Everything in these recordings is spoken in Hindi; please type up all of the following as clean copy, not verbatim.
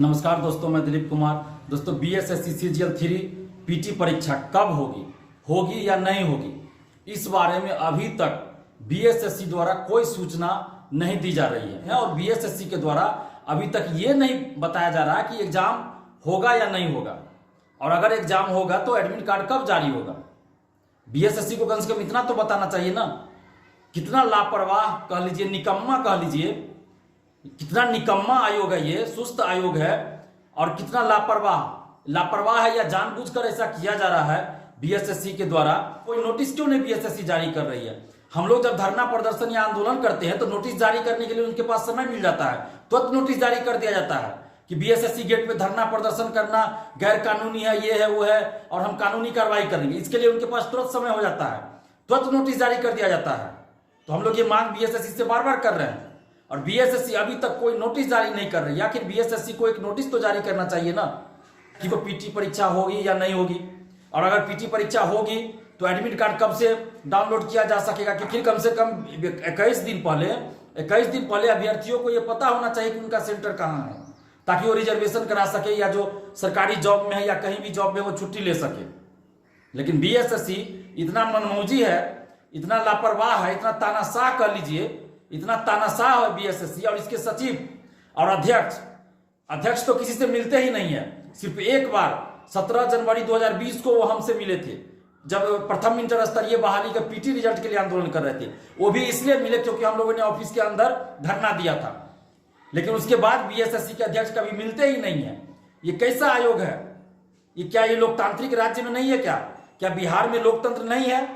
नमस्कार दोस्तों, मैं दिलीप कुमार। दोस्तों, बीएसएससी सीजीएल 3 पीटी परीक्षा कब होगी या नहीं होगी, इस बारे में अभी तक बीएसएससी द्वारा कोई सूचना नहीं दी जा रही है और बीएसएससी के द्वारा अभी तक ये नहीं बताया जा रहा कि एग्जाम होगा या नहीं होगा, और अगर एग्जाम होगा तो एडमिट कार्ड कब जारी होगा। बीएसएससी को कम से कम इतना तो बताना चाहिए ना। कितना लापरवाह कह लीजिए, निकम्मा कह लीजिए, कितना निकम्मा आयोग है ये, सुस्त आयोग है, और कितना लापरवाह है या जानबूझकर ऐसा किया जा रहा है बीएसएससी के द्वारा। कोई नोटिस क्यों नहीं बीएसएससी जारी कर रही है। हम लोग जब धरना प्रदर्शन या आंदोलन करते हैं तो नोटिस जारी करने के लिए उनके पास समय मिल जाता है, तुरंत नोटिस जारी कर दिया जाता है कि बीएसएससी गेट पे धरना प्रदर्शन करना गैर कानूनी है, ये है वो है, और हम कानूनी कार्रवाई करेंगे। इसके लिए उनके पास तुरंत समय हो जाता है, तुरंत नोटिस जारी कर दिया जाता है। तो हम लोग ये मांग बीएसएससी से बार बार कर रहे हैं, और बीएसएससी अभी तक कोई नोटिस जारी नहीं कर रही है। आखिर बीएसएससी को एक नोटिस तो जारी करना चाहिए ना कि वो पीटी परीक्षा होगी या नहीं होगी, और अगर पीटी परीक्षा होगी तो एडमिट कार्ड कब से डाउनलोड किया जा सकेगा, क्योंकि कम से कम 21 दिन पहले अभ्यर्थियों को यह पता होना चाहिए कि उनका सेंटर कहाँ है, ताकि वो रिजर्वेशन करा सके या जो सरकारी जॉब में है या कहीं भी जॉब में वो छुट्टी ले सके। लेकिन बीएसएससी इतना मनमौजी है, इतना लापरवाह है, इतना तानाशाह कह लीजिए, इतना तानाशाह है बीएसएससी। और इसके सचिव और अध्यक्ष तो किसी से मिलते ही नहीं है। सिर्फ एक बार 17 जनवरी 2020 को वो हमसे मिले थे, जब प्रथम इंटर स्तरीय बहाली का पीटी रिजल्ट के लिए आंदोलन कर रहे थे। वो भी इसलिए मिले क्योंकि हम लोगों ने ऑफिस के अंदर धरना दिया था। लेकिन उसके बाद बीएसएससी के अध्यक्ष कभी मिलते ही नहीं है। ये कैसा आयोग है? ये क्या ये लोकतांत्रिक राज्य में नहीं है क्या बिहार में लोकतंत्र नहीं है?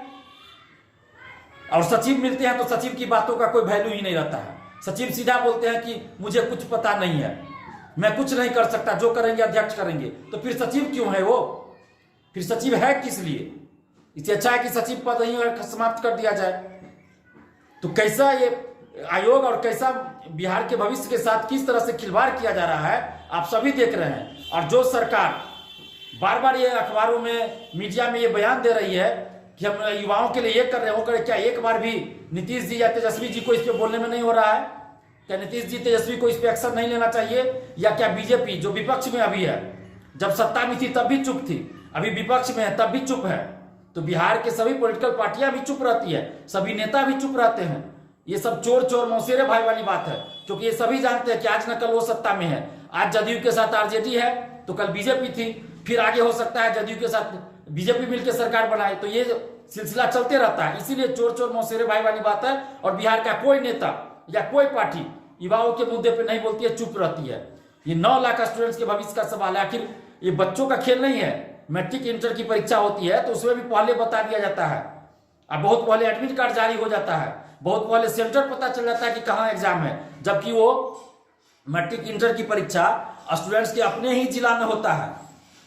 और सचिव मिलते हैं तो सचिव की बातों का कोई वैल्यू ही नहीं रहता है। सचिव सीधा बोलते हैं कि मुझे कुछ पता नहीं है, मैं कुछ नहीं कर सकता, जो करेंगे अध्यक्ष करेंगे। तो फिर सचिव क्यों है वो? फिर सचिव है किस लिए? इससे अच्छा है कि सचिव पद ही समाप्त कर दिया जाए। तो कैसा ये आयोग और कैसा बिहार के भविष्य के साथ किस तरह से खिलवाड़ किया जा रहा है आप सभी देख रहे हैं। और जो सरकार बार बार ये अखबारों में, मीडिया में ये बयान दे रही है कि हम युवाओं के लिए ये कर रहे हो करे, क्या एक बार भी नीतीश जी या तेजस्वी जी को इस पे बोलने में नहीं हो रहा है? क्या नीतीश जी तेजस्वी को इस पे एक्शन नहीं लेना चाहिए? या क्या बीजेपी जो विपक्ष में अभी है, जब सत्ता में थी तब भी चुप थी, अभी विपक्ष में है तब भी चुप है? तो बिहार के सभी पॉलिटिकल पार्टियां भी चुप रहती है, सभी नेता भी चुप रहते हैं। ये सब चोर मौसेरे भाई वाली बात है, क्योंकि ये सभी जानते हैं कि आज न कल वो सत्ता में है। आज जदयू के साथ आरजेडी है तो कल बीजेपी थी, फिर आगे हो सकता है जदयू के साथ बीजेपी मिलकर सरकार बनाए। तो ये सिलसिला चलते रहता है। इसीलिए चोर मौसेरे भाई वाली बात है। और बिहार का कोई नेता या कोई पार्टी युवाओं के मुद्दे पे नहीं बोलती है, चुप रहती है। ये 9 लाख स्टूडेंट्स के भविष्य का सवाल है। आखिर ये बच्चों का खेल नहीं है। मैट्रिक इंटर की परीक्षा होती है तो उसमें भी पहले बता दिया जाता है, अब बहुत पहले एडमिट कार्ड जारी हो जाता है, बहुत पहले सेंटर पता चल जाता है कि कहाँ एग्जाम है। जबकि वो मैट्रिक इंटर की परीक्षा स्टूडेंट्स के अपने ही जिला में होता है,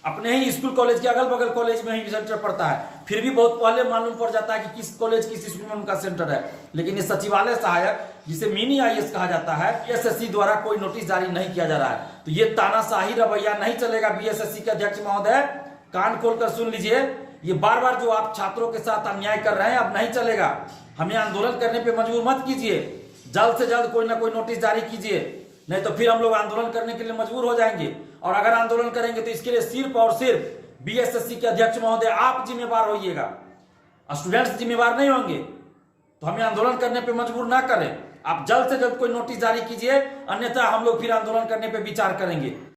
अपने ही स्कूल कॉलेज के अगल बगल कॉलेज में ही सेंटर पड़ता है। फिर भी बहुत पहले मालूम पड़ जाता है कि किस कॉलेज किस स्कूल में उनका सेंटर है। लेकिन ये सचिवालय सहायक, जिसे मिनी आईएएस कहा जाता है, बीएसएससी द्वारा कोई नोटिस जारी नहीं किया जा रहा है। तो ये तानाशाही रवैया नहीं चलेगा। बीएसएससी के अध्यक्ष महोदय, कान खोलकर सुन लीजिए, ये बार बार जो आप छात्रों के साथ अन्याय कर रहे हैं अब नहीं चलेगा। हमें आंदोलन करने पर मजबूर मत कीजिए, जल्द से जल्द कोई ना कोई नोटिस जारी कीजिए, नहीं तो फिर हम लोग आंदोलन करने के लिए मजबूर हो जाएंगे। और अगर आंदोलन करेंगे तो इसके लिए सिर्फ और सिर्फ बीएसएससी के अध्यक्ष महोदय आप जिम्मेवार होइएगा, स्टूडेंट्स जिम्मेवार नहीं होंगे। तो हमें आंदोलन करने पे मजबूर ना करें। आप जल्द से जल्द कोई नोटिस जारी कीजिए, अन्यथा हम लोग फिर आंदोलन करने पे विचार करेंगे।